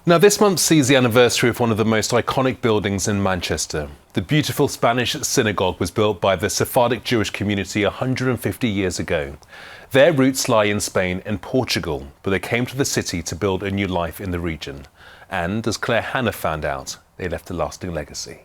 Now, this month sees the anniversary of one of the most iconic buildings in Manchester. The beautiful Spanish Synagogue was built by the Sephardic Jewish community 150 years ago. Their roots lie in Spain and Portugal, but they came to the city to build a new life in the region. And, as Claire Hannah found out, they left a lasting legacy.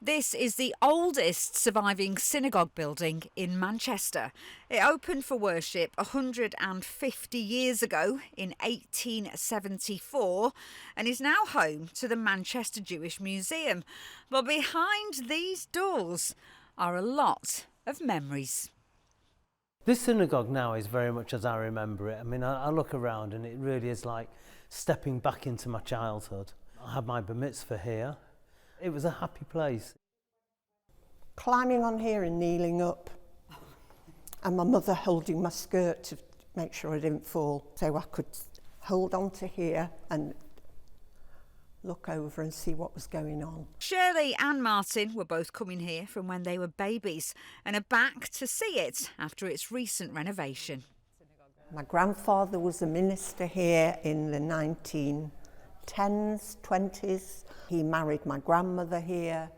This is the oldest surviving synagogue building in Manchester. It opened for worship 150 years ago in 1874 and is now home to the Manchester Jewish Museum. But behind these doors are a lot of memories. This synagogue now is very much as I remember it. I mean, I look around and it really is like stepping back into my childhood. I had my bar mitzvah here. It was a happy place. Climbing on here and kneeling up, and my mother holding my skirt to make sure I didn't fall, so I could hold on to here and look over and see what was going on. Shirley and Martin were both coming here from when they were babies and are back to see it after its recent renovation. My grandfather was a minister here in the 1910s, 20s. He married my grandmother here.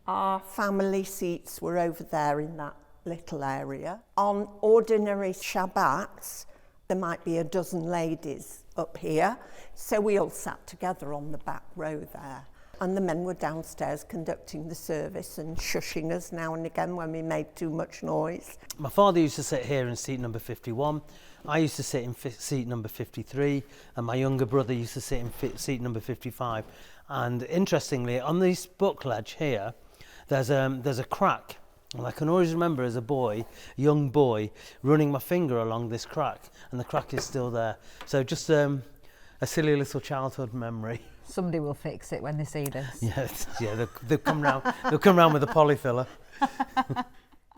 Our family seats were over there in that little area. On ordinary Shabbats, there might be a dozen ladies up here, so we all sat together on the back row there. And the men were downstairs conducting the service and shushing us now and again when we made too much noise. My father used to sit here in seat number 51. I used to sit in seat number 53, and my younger brother used to sit in seat number 55. And interestingly, on this book ledge here, there's a crack. And I can always remember as a boy, young boy, running my finger along this crack, and the crack is still there. So just a silly little childhood memory. Somebody will fix it when they see this. Yes, yeah, they'll come round. They'll come round with a polyfiller.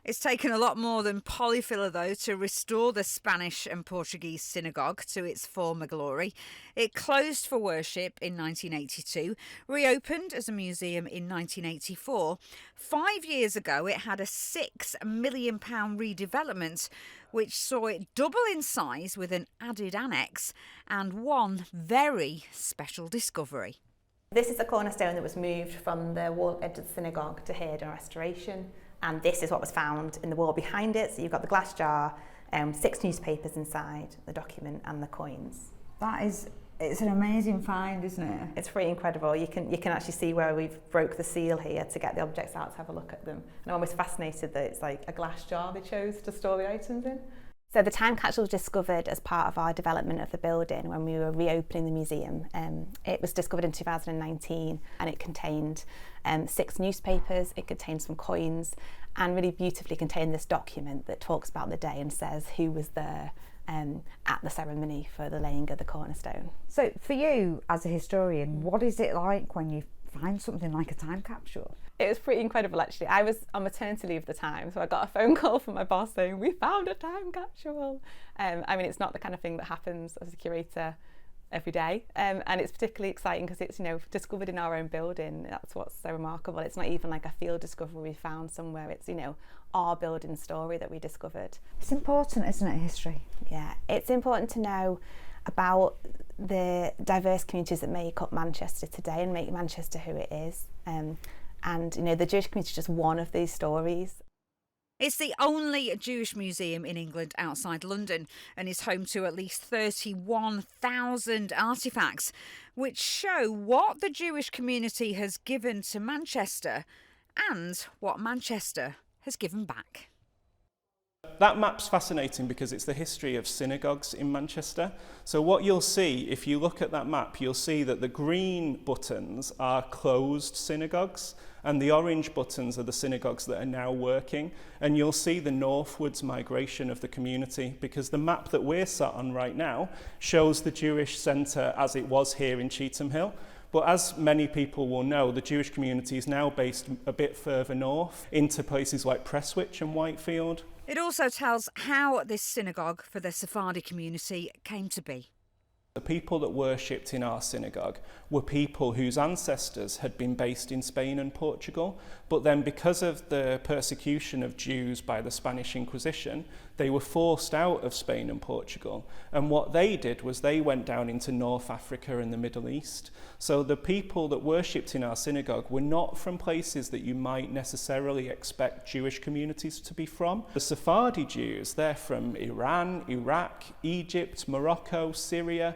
It's taken a lot more than polyfiller, though, to restore the Spanish and Portuguese synagogue to its former glory. It closed for worship in 1982, reopened as a museum in 1984. 5 years ago, it had a £6 million redevelopment, which saw it double in size with an added annex and one very special discovery. This is a cornerstone that was moved from the wall edge of the synagogue to here during restoration. And this is what was found in the wall behind it. So you've got the glass jar, 6 newspapers inside, the document and the coins. It's an amazing find, isn't it? It's pretty incredible. You can actually see where we've broke the seal here to get the objects out to have a look at them. And I'm always fascinated that it's like a glass jar they chose to store the items in. So the time capsule was discovered as part of our development of the building when we were reopening the museum. It was discovered in 2019 and it contained 6 newspapers, it contained some coins and really beautifully contained this document that talks about the day and says who was there at the ceremony for the laying of the cornerstone. So for you as a historian, what is it like when you find something like a time capsule? It was pretty incredible, actually. I was on maternity leave at the time, so I got a phone call from my boss saying, we found a time capsule. I mean, it's not the kind of thing that happens as a curator every day, and it's particularly exciting because it's, discovered in our own building. That's what's so remarkable. It's not even like a field discovery we found somewhere. It's, our building story that we discovered. It's important, isn't it, history? Yeah, it's important to know about the diverse communities that make up Manchester today and make Manchester who it is. And the Jewish community is just one of these stories. It's the only Jewish museum in England outside London and is home to at least 31,000 artefacts, which show what the Jewish community has given to Manchester and what Manchester has given back. That map's fascinating because it's the history of synagogues in Manchester. So what you'll see, if you look at that map, you'll see that the green buttons are closed synagogues and the orange buttons are the synagogues that are now working. And you'll see the northwards migration of the community because the map that we're sat on right now shows the Jewish centre as it was here in Cheetham Hill. But as many people will know, the Jewish community is now based a bit further north into places like Prestwich and Whitefield. It also tells how this synagogue for the Sephardi community came to be. The people that worshipped in our synagogue were people whose ancestors had been based in Spain and Portugal, but then because of the persecution of Jews by the Spanish Inquisition, They were forced out of Spain and Portugal. And what they did was they went down into North Africa and the Middle East. So the people that worshipped in our synagogue were not from places that you might necessarily expect Jewish communities to be from. The Sephardi Jews, they're from Iran, Iraq, Egypt, Morocco, Syria,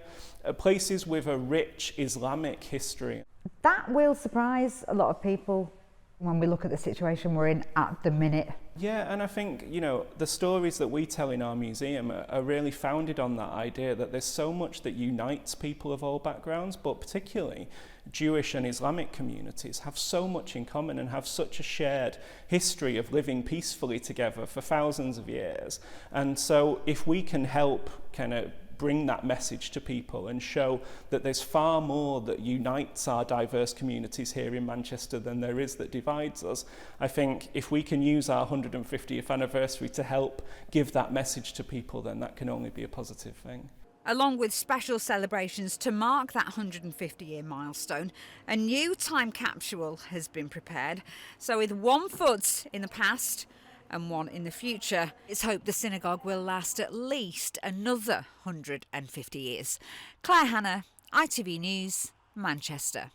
places with a rich Islamic history. That will surprise a lot of people when we look at the situation we're in at the minute. Yeah, and I think, you know, the stories that we tell in our museum are really founded on that idea that there's so much that unites people of all backgrounds, but particularly Jewish and Islamic communities have so much in common and have such a shared history of living peacefully together for thousands of years. And so if we can help kind of bring that message to people and show that there's far more that unites our diverse communities here in Manchester than there is that divides us. I think if we can use our 150th anniversary to help give that message to people, then that can only be a positive thing. Along with special celebrations to mark that 150-year milestone, a new time capsule has been prepared. So with one foot in the past and one in the future, it's hoped the synagogue will last at least another 150 years. Claire Hannah, ITV News, Manchester.